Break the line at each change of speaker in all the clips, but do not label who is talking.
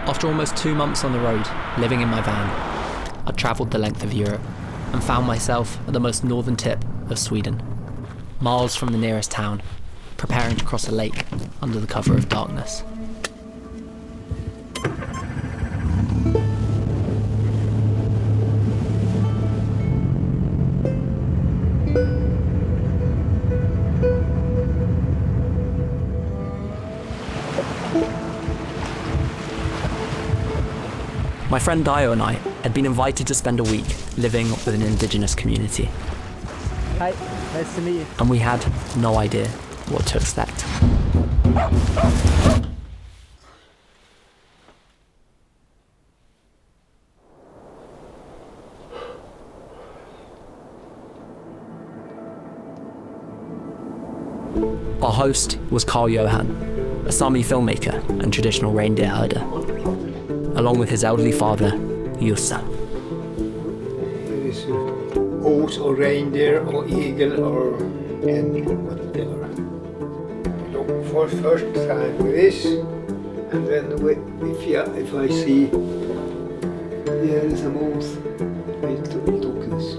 After almost 2 months on the road, living in my van, I travelled the length of Europe and found myself at the most northern tip of Sweden, miles from the nearest town, preparing to cross a lake under the cover of darkness. My friend Dio and I had been invited to spend a week living with an indigenous community.
Hi, nice to meet you.
And we had no idea what to expect. Our host was Carl-Johan, a Sami filmmaker and traditional reindeer herder, along with his elderly father, Yussa.
There is ox or reindeer or eagle or any whatever. Look for first time with this, and then if I see there is a moose, I took this.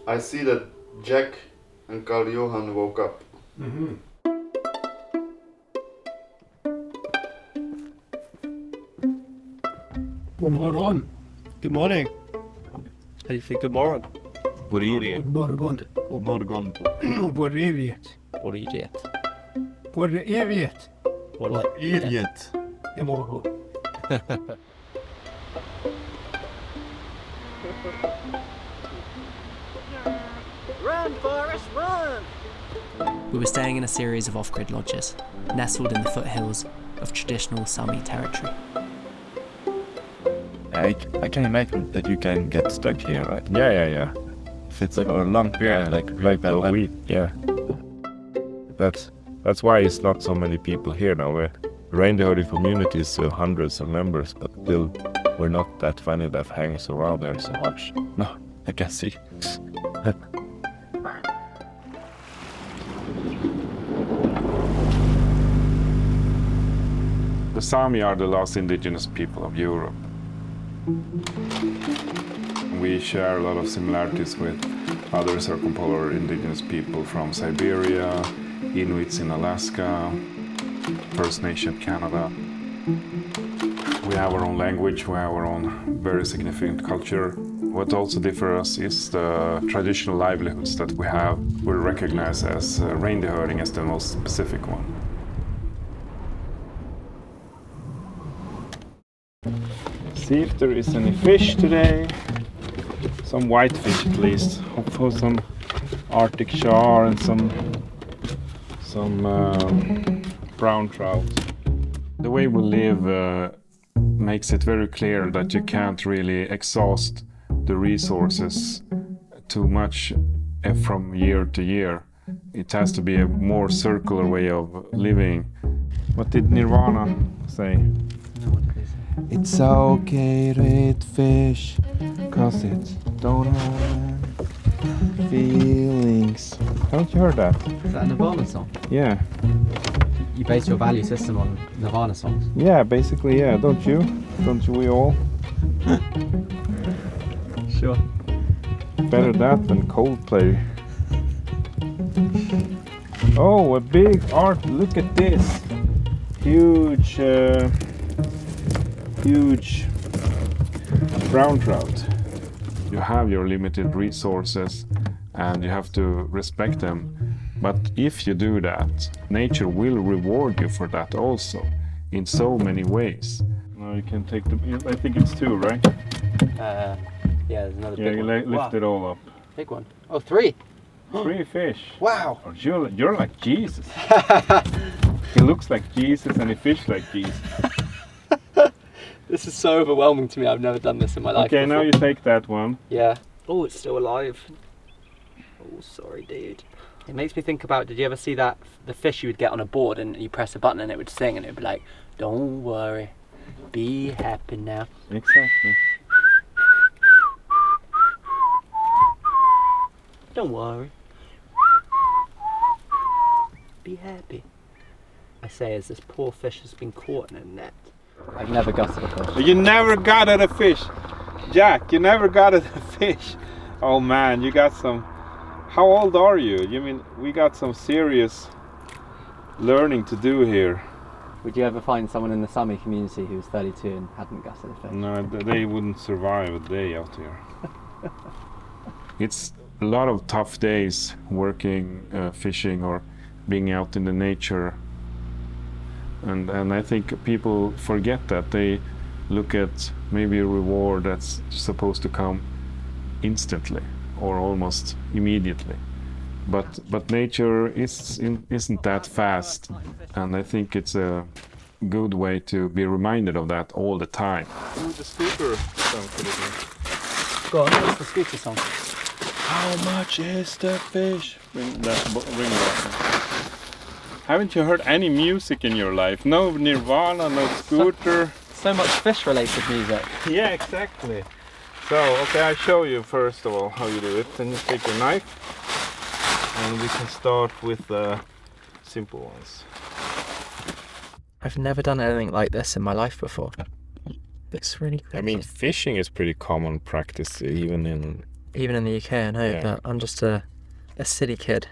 I see that Jack and Carl-Johan woke up.
Mm-hmm.
God morgon.
Good morning. How do you think good morning?
God morgon.
God morgon. Vår evighet.
What do you get?
Vår evighet.
Idiot.
Imorgon.
Run, Forrest, run!
We were staying in a series of off-grid lodges, nestled in the foothills of traditional Sami territory.
I can imagine that you can get stuck here, right?
Yeah.
If it's like a long period, like
a week.
Yeah.
That's why it's not so many people here now. Reindeer herding community is hundreds of members, but still we're not that funny that hangs around there so much.
No, I can see.
The Sami are the last indigenous people of Europe. We share a lot of similarities with other circumpolar indigenous people from Siberia, Inuits in Alaska, First Nation Canada. We have our own language, we have our own very significant culture. What also differs is the traditional livelihoods that we have. We recognize as reindeer herding as the most specific one. See if there is any fish today. Some white fish at least. Hope for some Arctic char and some brown trout. The way we live makes it very clear that you can't really exhaust the resources too much from year to year. It has to be a more circular way of living. What did Nirvana say? It's okay to eat fish, cause it don't have feelings. Haven't you heard that?
Is that a Nirvana song?
Yeah.
You base your value system on Nirvana songs?
Yeah, basically, yeah. Don't you? Don't we all?
Sure.
Better that than Coldplay. Oh, a big art. Look at this. Huge brown trout. You have your limited resources and you have to respect them. But if you do that, nature will reward you for that also, in so many ways. Now you can take them. I think it's 2, right?
Yeah, there's another big one.
Yeah, you lift it all up.
Big one. Oh, 3.
3 fish.
Wow.
Oh, you're like Jesus. He looks like Jesus and he fishes like Jesus.
This is so overwhelming to me. I've never done this in my life
Okay,
before.
now you take that one.
Yeah. Oh, it's still alive. Oh, sorry, dude. It makes me think about, did you ever see that, the fish you would get on a board and you press a button and it would sing and it would be like, don't worry, be happy now.
Exactly.
Don't worry. Be happy. I say is this poor fish has been caught in a net. I've never gutted a fish.
You never got at a fish, Jack. You never got at a fish. Oh man, you got some. How old are you? You mean we got some serious learning to do here.
Would you ever find someone in the Sami community who was 32 and hadn't gutted a fish?
No, they wouldn't survive a day out here. It's a lot of tough days working, fishing, or being out in the nature. And I think people forget that. They look at maybe a reward that's supposed to come instantly or almost immediately. But nature isn't that fast, and I think it's a good way to be reminded of that all the time. The scooter song for this.
Go on, what's the scooter song?
How much is the fish? Ring that. Haven't you heard any music in your life? No Nirvana, no scooter.
So much fish-related music.
Yeah, exactly. So, okay, I'll show you first of all how you do it. Then you take your knife, and we can start with the simple ones.
I've never done anything like this in my life before. It's really crazy.
I mean, fishing is pretty common practice even in
the UK, I know,
Yeah.
but I'm just a city kid.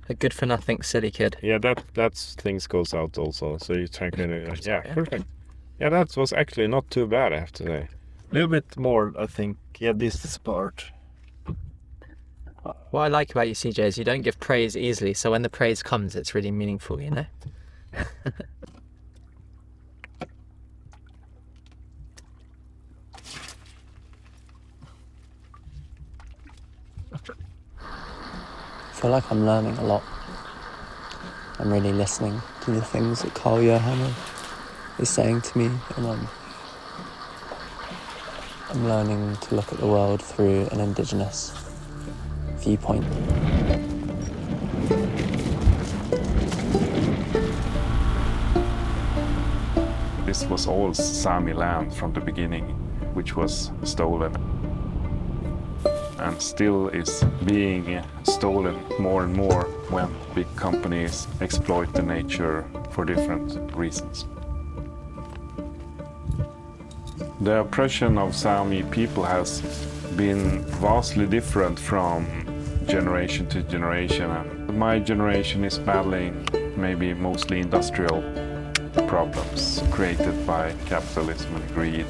A good-for-nothing city kid.
Yeah, that's things goes out also. So you try to yeah, perfect. Yeah, that was actually not too bad, I have to say.
A little bit more, I think. Yeah, this is part.
What I like about you, CJ, is you don't give praise easily, so when the praise comes, it's really meaningful, you know?
I feel like I'm learning a lot. I'm really listening to the things that Carl-Johan is saying to me, and I'm learning to look at the world through an Indigenous viewpoint.
This was all Sami land from the beginning, which was stolen. And still is being stolen more and more when big companies exploit the nature for different reasons. The oppression of Sami people has been vastly different from generation to generation. And my generation is battling maybe mostly industrial problems created by capitalism and greed,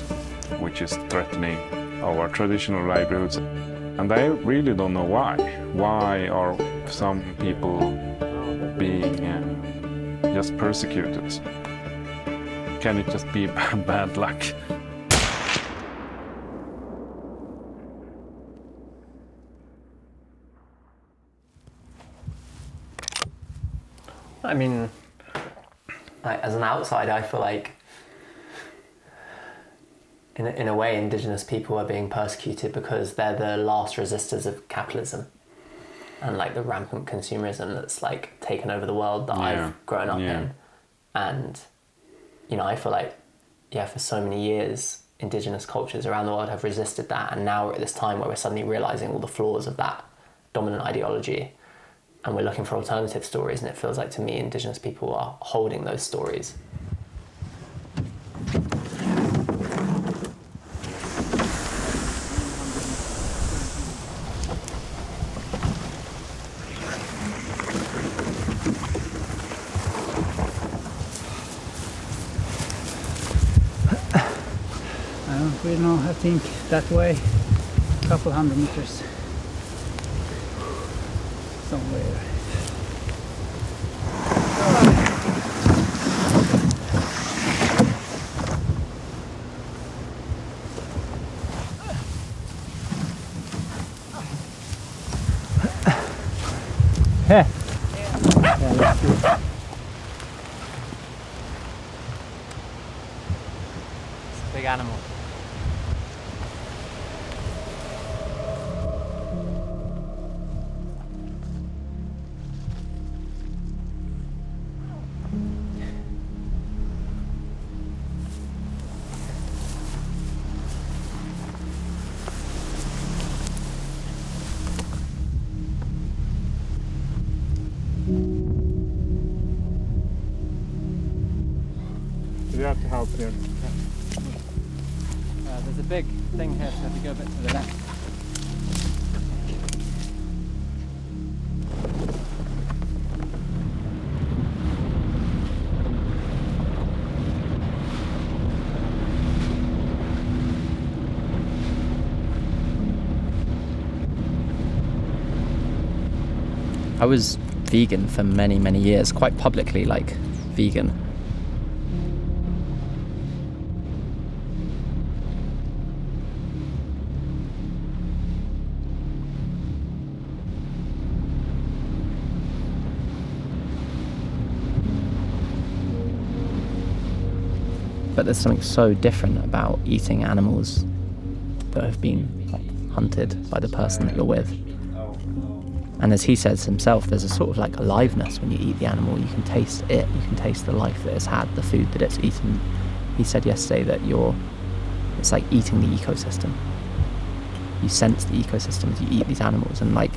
which is threatening our traditional livelihoods. And I really don't know why. Why are some people being just persecuted? Can it just be bad luck?
I mean, as an outsider, I feel like in a way, Indigenous people are being persecuted because they're the last resistors of capitalism and like the rampant consumerism that's like taken over the world that I've grown up in. And, you know, I feel like, for so many years, Indigenous cultures around the world have resisted that. And now we're at this time where we're suddenly realizing all the flaws of that dominant ideology. And we're looking for alternative stories. And it feels like, to me, Indigenous people are holding those stories.
We know, I think that way, a couple 100 meters somewhere. Yeah, let's do it.
It's a big animal.
You have to help here.
There's a big thing here, so if you go a bit to the left.
I was vegan for many, many years, quite publicly, like, vegan. But there's something so different about eating animals that have been like, hunted by the person that you're with. And as he says himself, there's a sort of like aliveness when you eat the animal. You can taste it, you can taste the life that it's had, the food that it's eaten. He said yesterday that it's like eating the ecosystem. You sense the ecosystem as you eat these animals, and like,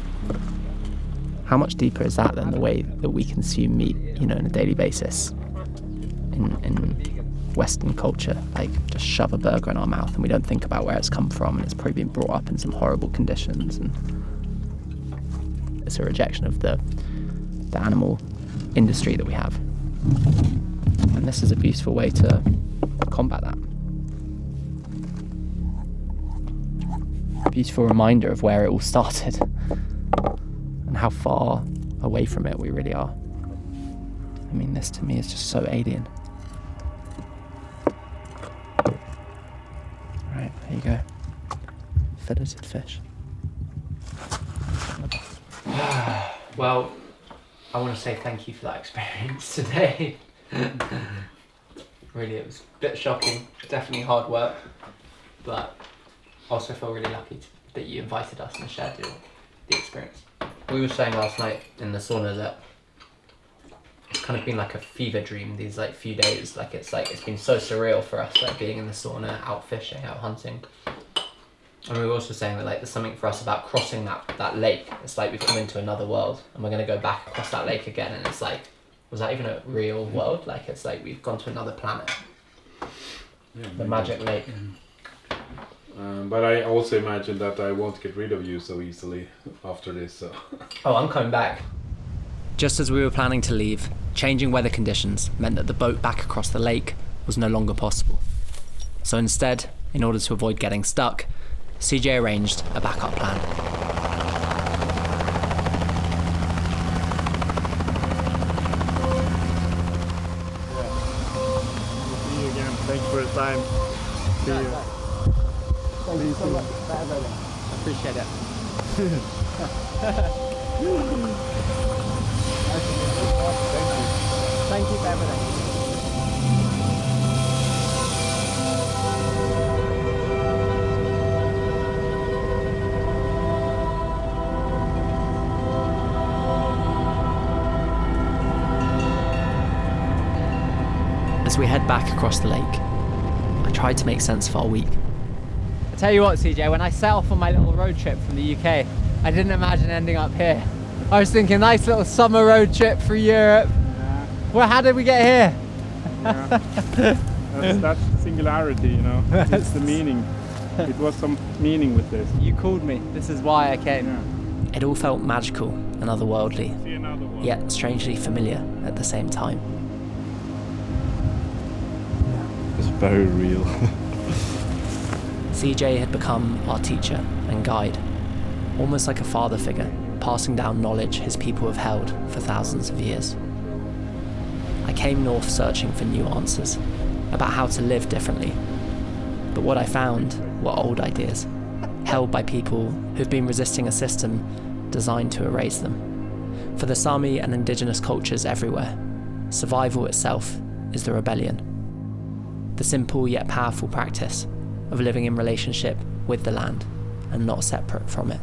how much deeper is that than the way that we consume meat, you know, on a daily basis in Western culture? Like, just shove a burger in our mouth and we don't think about where it's come from, and it's probably been brought up in some horrible conditions, and it's a rejection of the animal industry that we have. And this is a beautiful way to combat that. A beautiful reminder of where it all started and how far away from it we really are. I mean, this to me is just so alien. Right, there you go. Filleted fish. Well, I want to say thank you for that experience today. Really, it was a bit shocking, definitely hard work, but also feel really lucky that you invited us and shared the experience. We were saying last night in the sauna that it's kind of been like a fever dream these like few days. Like it's been so surreal for us, like being in the sauna, out fishing, out hunting. And we were also saying that like there's something for us about crossing that lake. It's like we've come into another world and we're going to go back across that lake again, and it's like, was that even a real world? Like it's like we've gone to another planet.
Yeah,
the magic lake.
But I also imagine that I won't get rid of you so easily after this. So.
Oh, I'm coming back. Just as we were planning to leave, changing weather conditions meant that the boat back across the lake was no longer possible. So instead, in order to avoid getting stuck, CJ arranged a backup plan.
See you again. Thanks for the time. See you.
Thank you so much for everything. I appreciate it. Thank you for everything. As we head back across the lake, I tried to make sense of our week. I tell you what, CJ, when I set off on my little road trip from the UK, I didn't imagine ending up here. I was thinking, nice little summer road trip through Europe.
Yeah.
Well, how did we get here?
Yeah. That's the singularity, you know. It's the meaning. It was some meaning with this.
You called me. This is why I came.
Yeah.
It all felt magical and otherworldly,
See another one.
yet strangely familiar at the same time.
It's very real.
CJ had become our teacher and guide, almost like a father figure, passing down knowledge his people have held for thousands of years. I came north searching for new answers about how to live differently, but what I found were old ideas, held by people who've been resisting a system designed to erase them. For the Sami and indigenous cultures everywhere, survival itself is the rebellion. The simple yet powerful practice of living in relationship with the land and not separate from it.